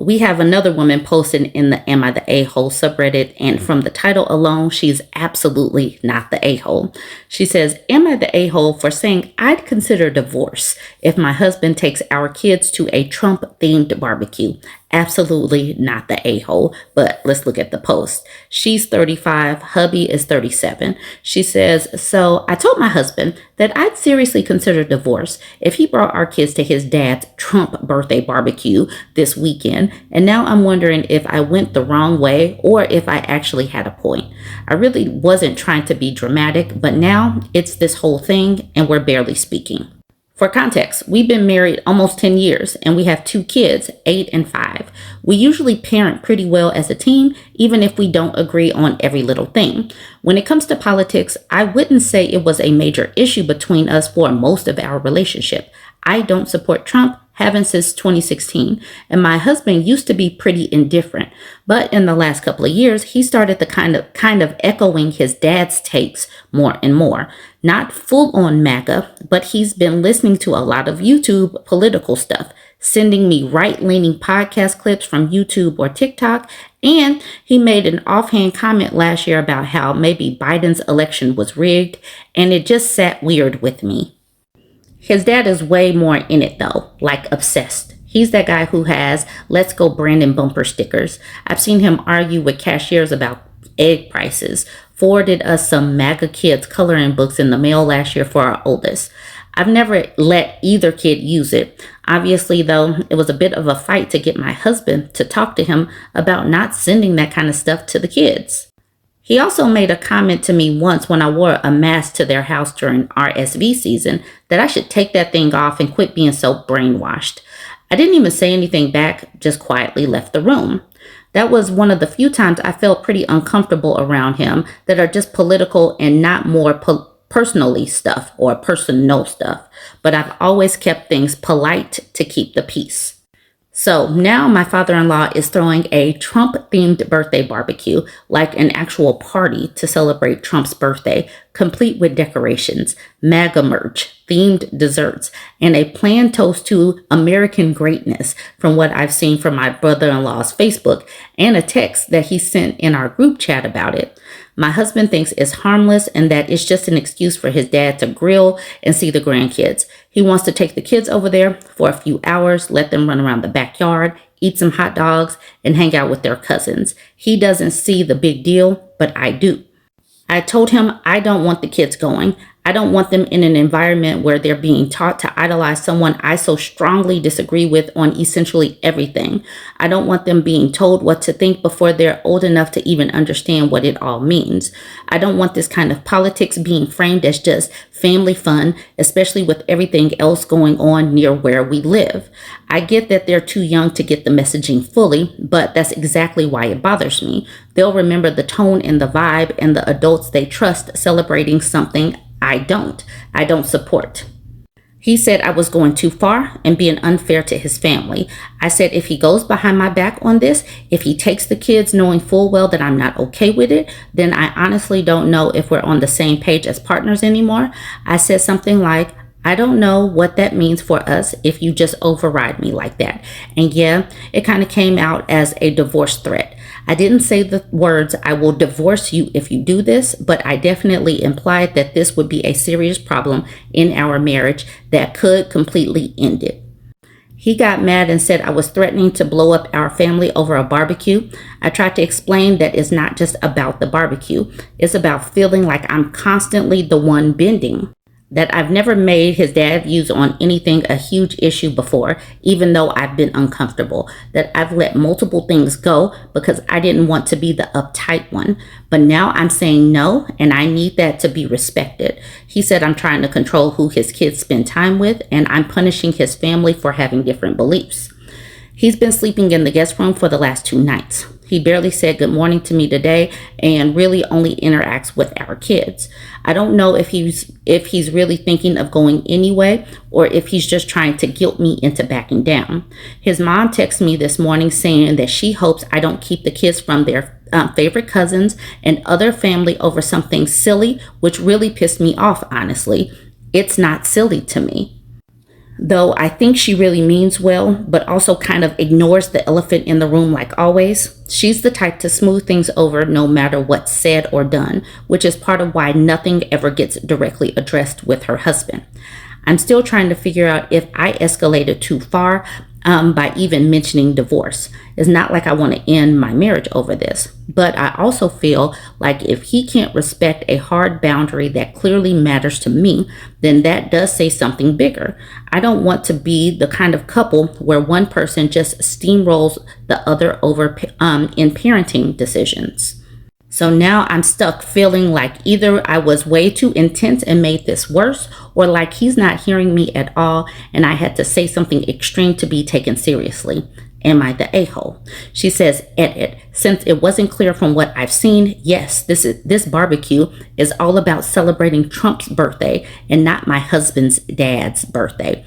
We have another woman posted in the Am I the A-hole subreddit, and from the title alone, she's absolutely not the a-hole. She says, am I the a-hole for saying I'd consider divorce if my husband takes our kids to a Trump-themed barbecue? Absolutely not the a-hole, but let's look at the post. She's 35, hubby is 37. She says, so I told my husband that I'd seriously consider divorce if he brought our kids to his dad's Trump birthday barbecue this weekend, and now I'm wondering if I went the wrong way or if I actually had a point. I really wasn't trying to be dramatic, but now it's this whole thing and we're barely speaking. For context, we've been married almost 10 years and we have 2 kids, 8 and 5. We usually parent pretty well as a team, even if we don't agree on every little thing. When it comes to politics, I wouldn't say it was a major issue between us for most of our relationship. I don't support Trump, haven't since 2016, and my husband used to be pretty indifferent. But in the last couple of years, he started the kind of echoing his dad's takes more and more. Not full on MAGA, but he's been listening to a lot of YouTube political stuff, sending me right-leaning podcast clips from YouTube or TikTok, and he made an offhand comment last year about how maybe Biden's election was rigged, and it just sat weird with me. His dad is way more in it though, like obsessed. He's that guy who has "Let's Go Brandon" bumper stickers. I've seen him argue with cashiers about egg prices, forwarded us some MAGA kids coloring books in the mail last year for our oldest. I've never let either kid use it. Obviously, though, it was a bit of a fight to get my husband to talk to him about not sending that kind of stuff to the kids. He also made a comment to me once when I wore a mask to their house during RSV season that I should take that thing off and quit being so brainwashed. I didn't even say anything back, just quietly left the room. That was one of the few times I felt pretty uncomfortable around him that are just political and not more personally stuff or personal stuff. But I've always kept things polite to keep the peace. So now my father-in-law is throwing a Trump-themed birthday barbecue, like an actual party to celebrate Trump's birthday, complete with decorations, MAGA merch, themed desserts, and a planned toast to American greatness from what I've seen from my brother-in-law's Facebook and a text that he sent in our group chat about it. My husband thinks it's harmless and that it's just an excuse for his dad to grill and see the grandkids. He wants to take the kids over there for a few hours, let them run around the backyard, eat some hot dogs, and hang out with their cousins. He doesn't see the big deal, but I do. I told him I don't want the kids going. I don't want them in an environment where they're being taught to idolize someone I so strongly disagree with on essentially everything. I don't want them being told what to think before they're old enough to even understand what it all means. I don't want this kind of politics being framed as just family fun, especially with everything else going on near where we live. I get that they're too young to get the messaging fully, but that's exactly why it bothers me. They'll remember the tone and the vibe and the adults they trust celebrating something I don't support. He said I was going too far and being unfair to his family. I said if he goes behind my back on this, if he takes the kids knowing full well that I'm not okay with it, then I honestly don't know if we're on the same page as partners anymore. I said something like, I don't know what that means for us if you just override me like that. And yeah, it kind of came out as a divorce threat. I didn't say the words, I will divorce you if you do this, but I definitely implied that this would be a serious problem in our marriage that could completely end it. He got mad and said I was threatening to blow up our family over a barbecue. I tried to explain that it's not just about the barbecue. It's about feeling like I'm constantly the one bending. That I've never made his dad views on anything a huge issue before, even though I've been uncomfortable. That I've let multiple things go because I didn't want to be the uptight one. But now I'm saying no, and I need that to be respected. He said I'm trying to control who his kids spend time with, and I'm punishing his family for having different beliefs. He's been sleeping in the guest room for the last 2 nights. He barely said good morning to me today and really only interacts with our kids. I don't know if he's really thinking of going anyway or if he's just trying to guilt me into backing down. His mom texted me this morning saying that she hopes I don't keep the kids from their favorite cousins and other family over something silly, which really pissed me off, honestly. It's not silly to me. though I think she really means well, but also kind of ignores the elephant in the room like always. She's the type to smooth things over no matter what's said or done, which is part of why nothing ever gets directly addressed with her husband. I'm still trying to figure out if I escalated too far by even mentioning divorce. It's not like I want to end my marriage over this, but I also feel like if he can't respect a hard boundary that clearly matters to me, then that does say something bigger. I don't want to be the kind of couple where one person just steamrolls the other over in parenting decisions. So now I'm stuck feeling like either I was way too intense and made this worse, or like he's not hearing me at all and I had to say something extreme to be taken seriously. Am I the a-hole? She says, edit. Since it wasn't clear from what I've seen, yes, this barbecue is all about celebrating Trump's birthday and not my husband's dad's birthday.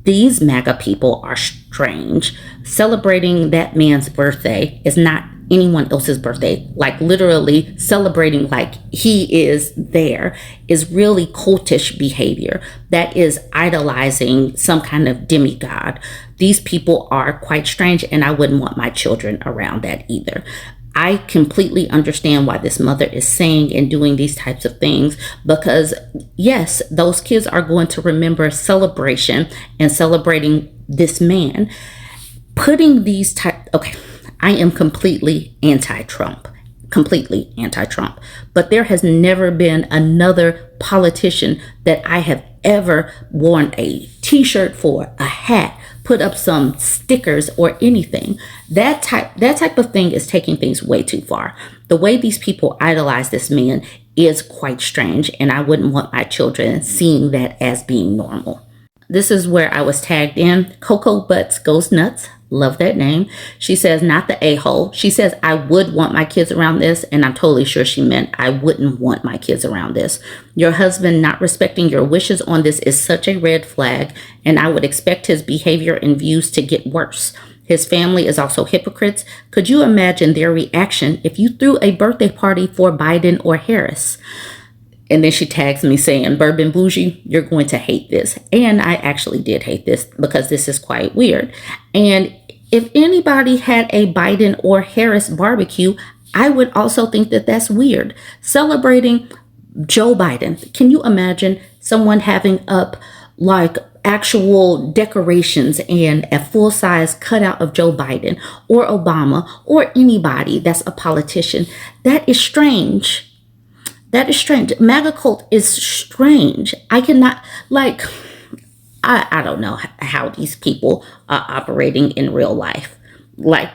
These MAGA people are strange. Celebrating that man's birthday is not anyone else's birthday. Like literally celebrating like he is there is really cultish behavior. That is idolizing some kind of demigod. These people are quite strange, and I wouldn't want my children around that either. I completely understand why this mother is saying and doing these types of things, because yes, those kids are going to remember celebration and celebrating this man. Putting these okay, I am completely anti-Trump, but there has never been another politician that I have ever worn a t-shirt for, a hat, put up some stickers or anything. That type of thing is taking things way too far. The way these people idolize this man is quite strange, and I wouldn't want my children seeing that as being normal. This is where I was tagged in. Cocoa Butts Goes Nuts. Love that name. She says, not the a-hole. She says, I would want my kids around this. And I'm totally sure she meant I wouldn't want my kids around this. Your husband not respecting your wishes on this is such a red flag. And I would expect his behavior and views to get worse. His family is also hypocrites. Could you imagine their reaction if you threw a birthday party for Biden or Harris? And then she tags me saying, Bourbon Bougie, you're going to hate this. And I actually did hate this because this is quite weird. And if anybody had a Biden or Harris barbecue, I would also think that that's weird. Celebrating Joe Biden. Can you imagine someone having up like actual decorations and a full-size cutout of Joe Biden or Obama or anybody that's a politician? That is strange. That is strange. MAGA cult is strange. I cannot, like, I don't know how these people are operating in real life. Like,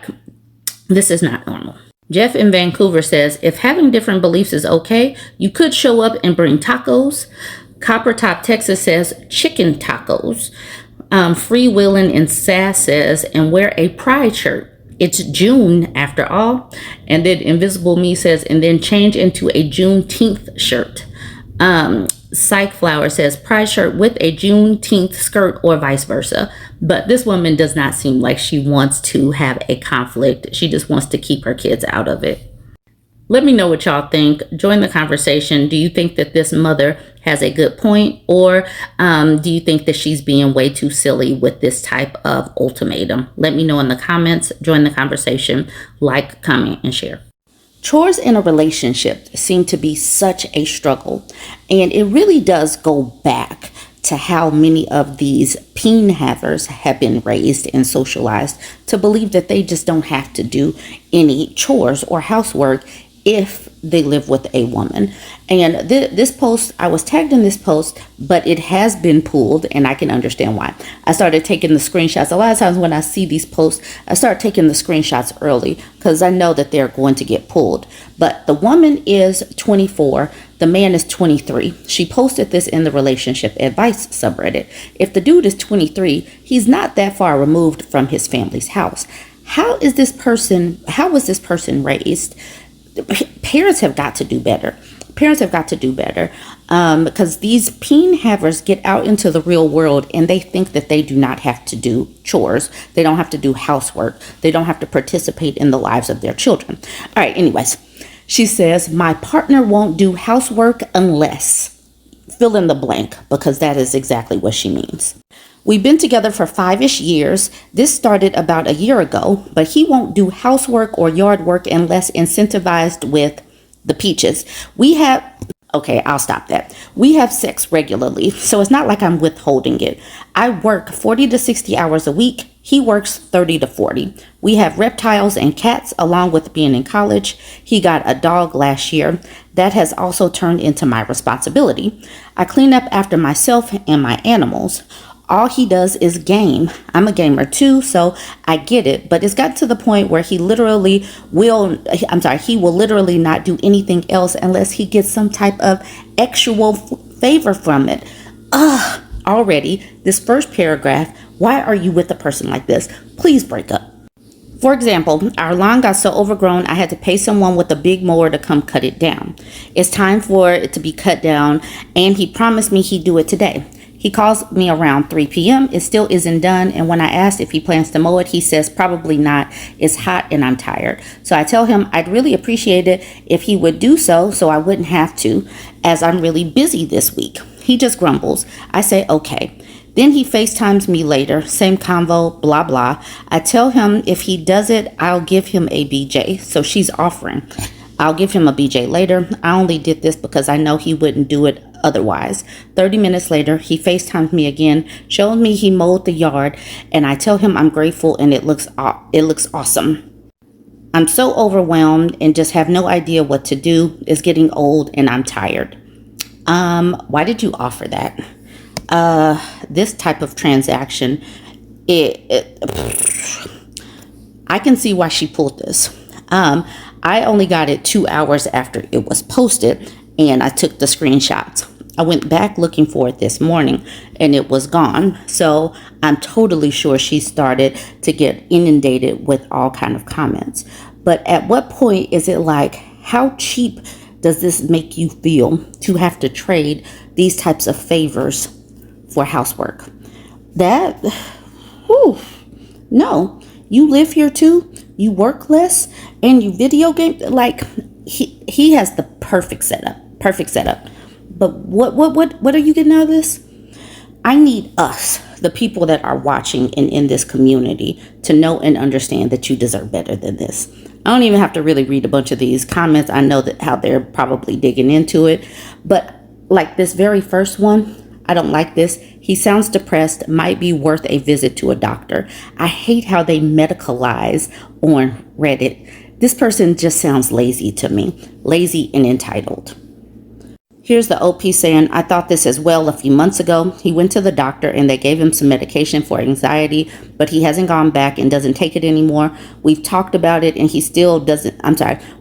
this is not normal. Jeff in Vancouver says, if having different beliefs is okay, you could show up and bring tacos. Copper Top Texas says, chicken tacos. Freewheeling in Sass says, and wear a pride shirt. It's June after all. And then Invisible Me says, and then change into a Juneteenth shirt. Psych Flower says, pride shirt with a Juneteenth skirt or vice versa. But this woman does not seem like she wants to have a conflict. She just wants to keep her kids out of it. Let me know what y'all think. Join the conversation. Do you think that this mother has a good point, or do you think that she's being way too silly with this type of ultimatum? Let me know in the comments. Join the conversation. Like, comment, and share. Chores in a relationship seem to be such a struggle, and it really does go back to how many of these peen havers have been raised and socialized to believe that they just don't have to do any chores or housework if they live with a woman. And this post, I was tagged in this post, but it has been pulled, and I can understand why. I started taking the screenshots. A lot of times when I see these posts, I start taking the screenshots early because I know that they're going to get pulled. But the woman is 24. The man is 23. She posted this in the relationship advice subreddit. If the dude is 23, he's not that far removed from his family's house. How was this person raised? Parents have got to do better. Because these peen havers get out into the real world and they think that they do not have to do chores. They don't have to do housework. They don't have to participate in the lives of their children. All right, anyways, she says, my partner won't do housework unless, fill in the blank, because that is exactly what she means. We've been together for 5-ish years. This started about a year ago, but he won't do housework or yard work unless incentivized with the peaches. Okay, I'll stop that. We have sex regularly, so it's not like I'm withholding it. I work 40 to 60 hours a week. He works 30 to 40. We have reptiles and cats along with being in college. He got a dog last year. That has also turned into my responsibility. I clean up after myself and my animals. All he does is game. I'm a gamer too, so I get it. But it's got to the point where he will literally not do anything else unless he gets some type of actual favor from it. Already, this first paragraph, why are you with a person like this? Please break up. For example, our lawn got so overgrown, I had to pay someone with a big mower to come cut it down. It's time for it to be cut down, and he promised me he'd do it today. He calls me around 3 p.m. It still isn't done. And when I asked if he plans to mow it, he says probably not. It's hot and I'm tired. So I tell him I'd really appreciate it if he would do so I wouldn't have to, as I'm really busy this week. He just grumbles. I say, okay. Then he FaceTimes me later. Same convo, blah, blah. I tell him if he does it, I'll give him a BJ. So she's offering. I'll give him a BJ later. I only did this because I know he wouldn't do it otherwise. 30 minutes later, he FaceTimes me again, showed me he mowed the yard, and I tell him I'm grateful and it looks awesome. I'm so overwhelmed and just have no idea what to do. It's getting old and I'm tired. Why did you offer that? This type of transaction, I can see why she pulled this. I only got it 2 hours after it was posted, and I took the screenshots. I went back looking for it this morning, and it was gone. So I'm totally sure she started to get inundated with all kind of comments. But at what point is it like, how cheap does this make you feel to have to trade these types of favors for housework? No. You live here too, you work less, and you video game. Like, he has the perfect setup. But what are you getting out of this? I need us, the people that are watching and in this community, to know and understand that you deserve better than this. I don't even have to really read a bunch of these comments. I know that how they're probably digging into it. But like this very first one, I don't like this. He sounds depressed, might be worth a visit to a doctor. I hate how they medicalize on Reddit. This person just sounds lazy to me, lazy and entitled. Here's the OP saying, I thought this as well a few months ago. He went to the doctor and they gave him some medication for anxiety, but he hasn't gone back and doesn't take it anymore. We've talked about it and he still doesn't,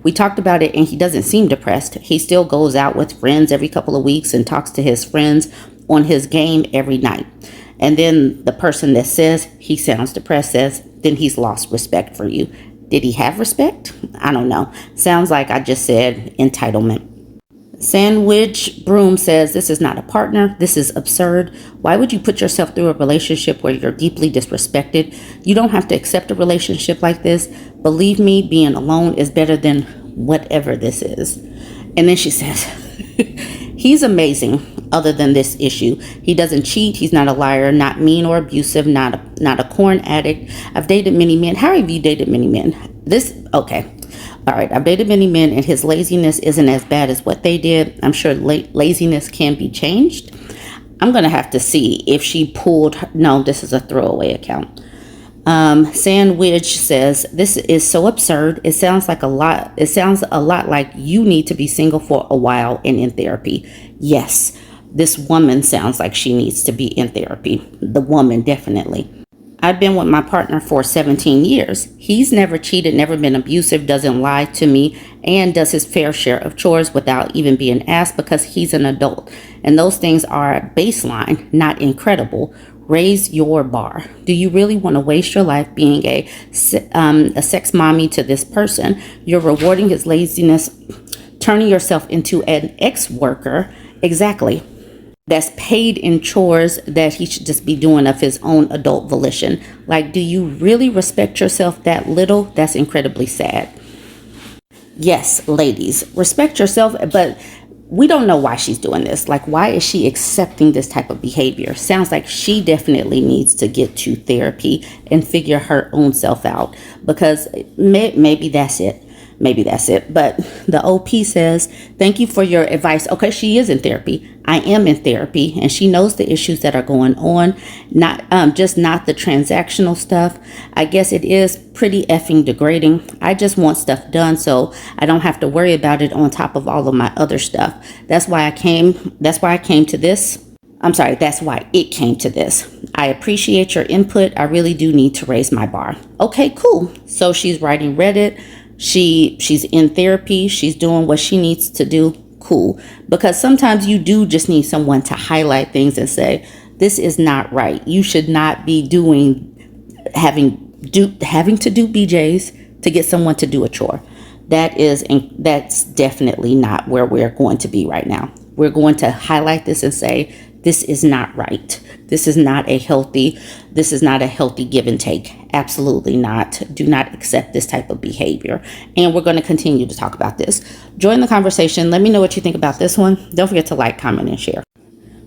we talked about it and he doesn't seem depressed. He still goes out with friends every couple of weeks and talks to his friends on his game every night. And then the person that says he sounds depressed says, then he's lost respect for you. Did he have respect? I don't know. Sounds like I just said entitlement. Sandwich Broom says, this is not a partner. This is absurd. Why would you put yourself through a relationship where you're deeply disrespected? You don't have to accept a relationship like this. Believe me, being alone is better than whatever this is. And then she says, he's amazing other than this issue. He doesn't cheat. He's not a liar, not mean or abusive, not a porn addict. I've dated many men. How have you dated many men? Okay. All right, I've dated many men and his laziness isn't as bad as what they did. I'm sure laziness can be changed. I'm going to have to see if she pulled. No, this is a throwaway account. Sandwich says, this is so absurd. It sounds a lot like you need to be single for a while and in therapy. Yes, this woman sounds like she needs to be in therapy. The woman, definitely. I've been with my partner for 17 years. He's never cheated, never been abusive, doesn't lie to me, and does his fair share of chores without even being asked because he's an adult. And those things are baseline, not incredible. Raise your bar. Do you really want to waste your life being a sex mommy to this person? You're rewarding his laziness, turning yourself into an ex-worker. Exactly. That's paid in chores that he should just be doing of his own adult volition. Like, do you really respect yourself that little? That's incredibly sad. Yes, ladies, respect yourself, but we don't know why she's doing this. Like, why is she accepting this type of behavior? Sounds like she definitely needs to get to therapy and figure her own self out, because maybe that's it. Maybe that's it. But the OP says, thank you for your advice. Okay, she is in therapy. I am in therapy, and she knows the issues that are going on, not just not the transactional stuff. I guess it is pretty effing degrading. I just want stuff done so I don't have to worry about it on top of all of my other stuff. That's why I came to this. I'm sorry, that's why it came to this. I appreciate your input. I really do need to raise my bar. Okay, cool. So she's writing Reddit. She's in therapy. She's doing what she needs to do. Cool. Because sometimes you do just need someone to highlight things and say, this is not right. You should not be having to do BJs to get someone to do a chore. That's definitely not where we're going to be right now. We're going to highlight this and say, this is not right. This is not a healthy give and take. Absolutely not. Do not accept this type of behavior. And we're going to continue to talk about this. Join the conversation. Let me know what you think about this one. Don't forget to like, comment, and share.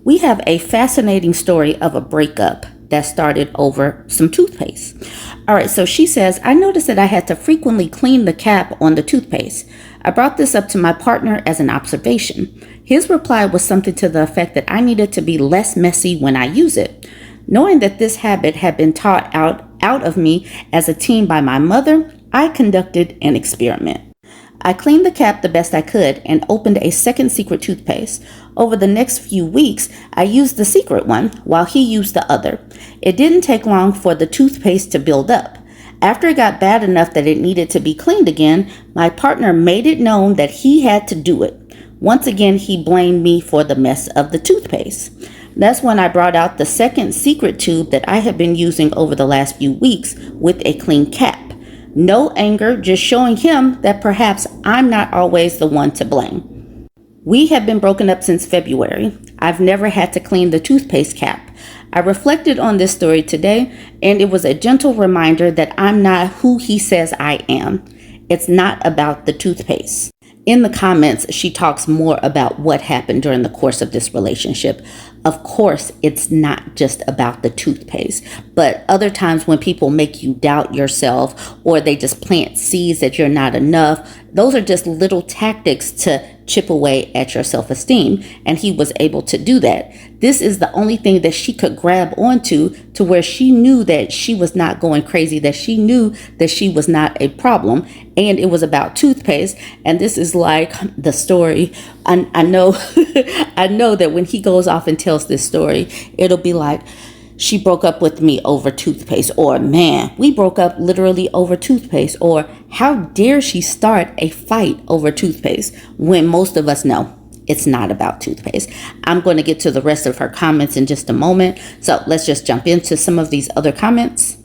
We have a fascinating story of a breakup that started over some toothpaste. All right, so she says, I noticed that I had to frequently clean the cap on the toothpaste. I brought this up to my partner as an observation. His reply was something to the effect that I needed to be less messy when I use it. Knowing that this habit had been taught out of me as a teen by my mother, I conducted an experiment. I cleaned the cap the best I could and opened a second secret toothpaste. Over the next few weeks, I used the secret one while he used the other. It didn't take long for the toothpaste to build up. After it got bad enough that it needed to be cleaned again, my partner made it known that he had to do it. Once again, he blamed me for the mess of the toothpaste. That's when I brought out the second secret tube that I had been using over the last few weeks with a clean cap. No anger, just showing him that perhaps I'm not always the one to blame. We have been broken up since February. I've never had to clean the toothpaste cap. I reflected on this story today, and it was a gentle reminder that I'm not who he says I am. It's not about the toothpaste. In the comments, she talks more about what happened during the course of this relationship. Of course, it's not just about the toothpaste, but other times when people make you doubt yourself or they just plant seeds that you're not enough, those are just little tactics to chip away at your self-esteem, and he was able to do that. This is the only thing that she could grab onto to where she knew that she was not going crazy, that she knew that she was not a problem, and it was about toothpaste. And this is like the story. I know I know that when he goes off and tells this story, it'll be like, she broke up with me over toothpaste, or man, we broke up literally over toothpaste, or how dare she start a fight over toothpaste, when most of us know it's not about toothpaste. I'm going to get to the rest of her comments in just a moment. So let's just jump into some of these other comments.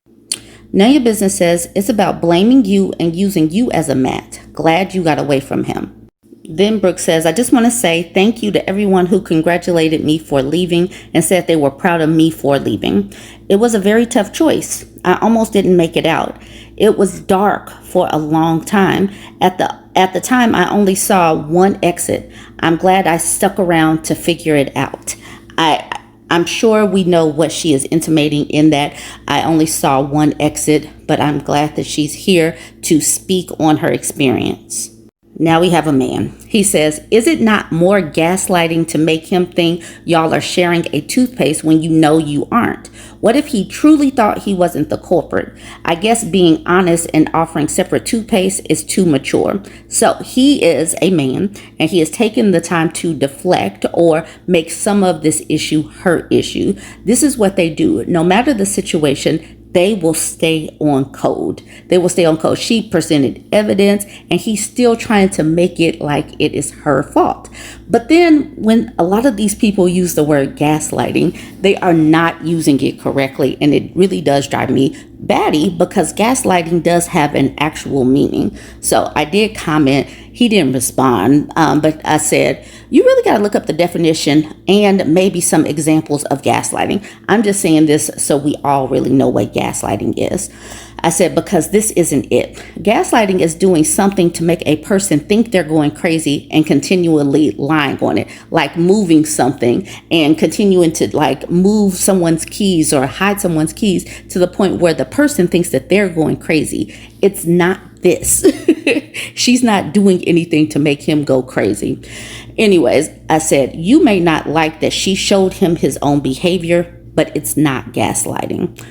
Know Your Business says, it's about blaming you and using you as a mat. Glad you got away from him. Then Brooke says, I just want to say thank you to everyone who congratulated me for leaving and said they were proud of me for leaving. It was a very tough choice. I almost didn't make it out. It was dark for a long time. At the time, I only saw one exit. I'm glad I stuck around to figure it out. I'm sure we know what she is intimating in that I only saw one exit, but I'm glad that she's here to speak on her experience. Now we have a man. He says, is it not more gaslighting to make him think y'all are sharing a toothpaste when you know you aren't? What if he truly thought he wasn't the culprit? I guess being honest and offering separate toothpaste is too mature. So he is a man, and he has taken the time to deflect or make some of this issue her issue. This is what they do. No matter the situation, they will stay on code. They will stay on code. She presented evidence, and he's still trying to make it like it is her fault. But then when a lot of these people use the word gaslighting, they are not using it correctly. And it really does drive me batty, because gaslighting does have an actual meaning. So I did comment. He didn't respond, but I said, you really got to look up the definition and maybe some examples of gaslighting. I'm just saying this so we all really know what gaslighting is. I said, because this isn't it. Gaslighting is doing something to make a person think they're going crazy and continually lying on it, like moving something and continuing to like move someone's keys or hide someone's keys to the point where the person thinks that they're going crazy. It's not this. She's not doing anything to make him go crazy. Anyways, I said, you may not like that she showed him his own behavior, but it's not gaslighting.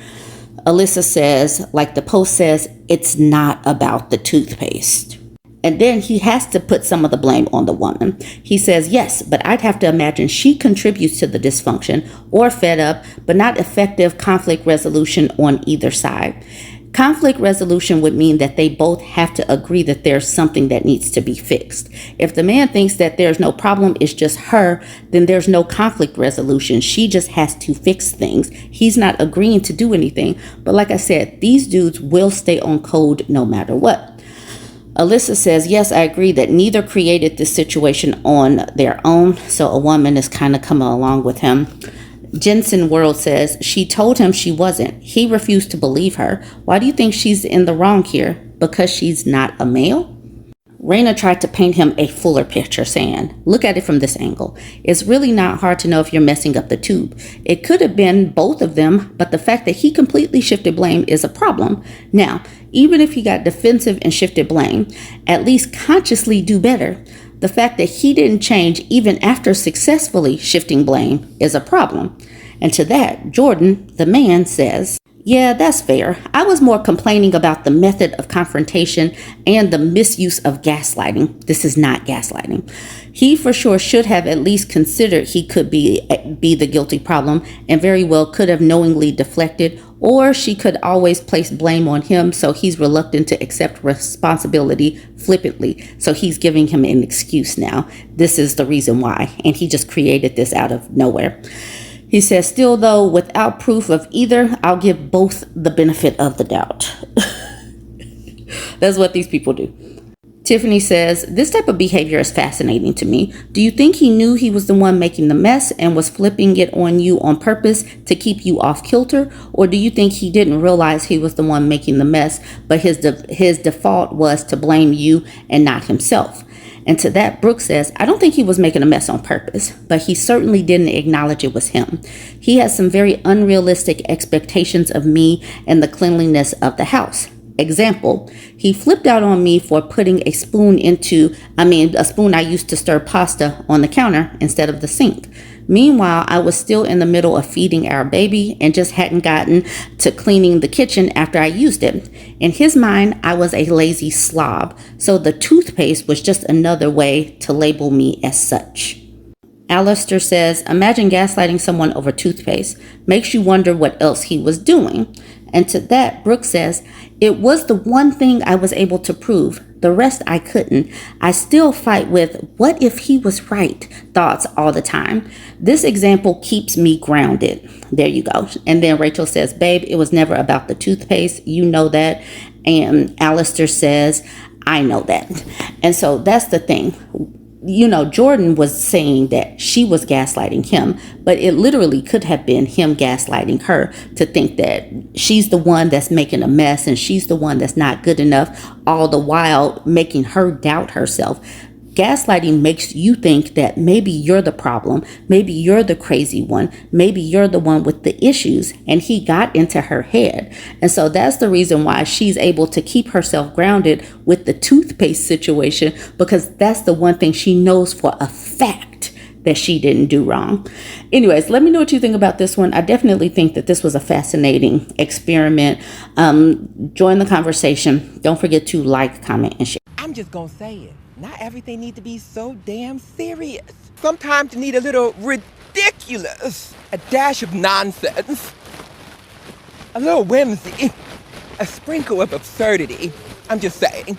Alyssa says, like the post says, it's not about the toothpaste. And then he has to put some of the blame on the woman. He says, yes, but I'd have to imagine she contributes to the dysfunction or fed up, but not effective conflict resolution on either side. Conflict resolution would mean that they both have to agree that there's something that needs to be fixed. If the man thinks that there's no problem, it's just her, then there's no conflict resolution. She just has to fix things. He's not agreeing to do anything. But like I said, these dudes will stay on code no matter what. Alyssa says, yes, I agree that neither created this situation on their own. So a woman is kind of coming along with him. Jensen World says, she told him she wasn't. He refused to believe her. Why do you think she's in the wrong here? Because she's not a male? Raina tried to paint him a fuller picture, saying, look at it from this angle. It's really not hard to know if you're messing up the tube. It could have been both of them, but the fact that he completely shifted blame is a problem. Now, even if he got defensive and shifted blame, at least consciously do better. The fact that he didn't change even after successfully shifting blame is a problem. And to that, Jordan, the man, says, yeah, that's fair. I was more complaining about the method of confrontation and the misuse of gaslighting. This is not gaslighting. He for sure should have at least considered he could be the guilty problem and very well could have knowingly deflected, or she could always place blame on him, so he's reluctant to accept responsibility flippantly. So he's giving him an excuse now. This is the reason why. And he just created this out of nowhere. He says, still though, without proof of either, I'll give both the benefit of the doubt. That's what these people do. Tiffany says, this type of behavior is fascinating to me. Do you think he knew he was the one making the mess and was flipping it on you on purpose to keep you off kilter? Or do you think he didn't realize he was the one making the mess, but his default was to blame you and not himself? And to that, Brooke says, I don't think he was making a mess on purpose, but he certainly didn't acknowledge it was him. He has some very unrealistic expectations of me and the cleanliness of the house. Example, he flipped out on me for putting a spoon a spoon I used to stir pasta on the counter instead of the sink. Meanwhile, I was still in the middle of feeding our baby and just hadn't gotten to cleaning the kitchen after I used it. In his mind, I was a lazy slob, so the toothpaste was just another way to label me as such. Alistair says, imagine gaslighting someone over toothpaste. Makes you wonder what else he was doing. And to that, Brooke says, it was the one thing I was able to prove. The rest I couldn't. I still fight with what if he was right thoughts all the time. This example keeps me grounded. There you go. And then Rachel says, babe, it was never about the toothpaste. You know that. And Alistair says, I know that. And so that's the thing. You know, Jordan was saying that she was gaslighting him, but it literally could have been him gaslighting her to think that she's the one that's making a mess and she's the one that's not good enough, all the while making her doubt herself. Gaslighting makes you think that maybe you're the problem, maybe you're the crazy one, maybe you're the one with the issues, and he got into her head. And so that's the reason why she's able to keep herself grounded with the toothpaste situation, because that's the one thing she knows for a fact that she didn't do wrong. Anyways, let me know what you think about this one. I definitely think that this was a fascinating experiment. Join the conversation. Don't forget to like, comment, and share. I'm just gonna say it. Not everything needs to be so damn serious. Sometimes you need a little ridiculous, a dash of nonsense, a little whimsy, a sprinkle of absurdity. I'm just saying.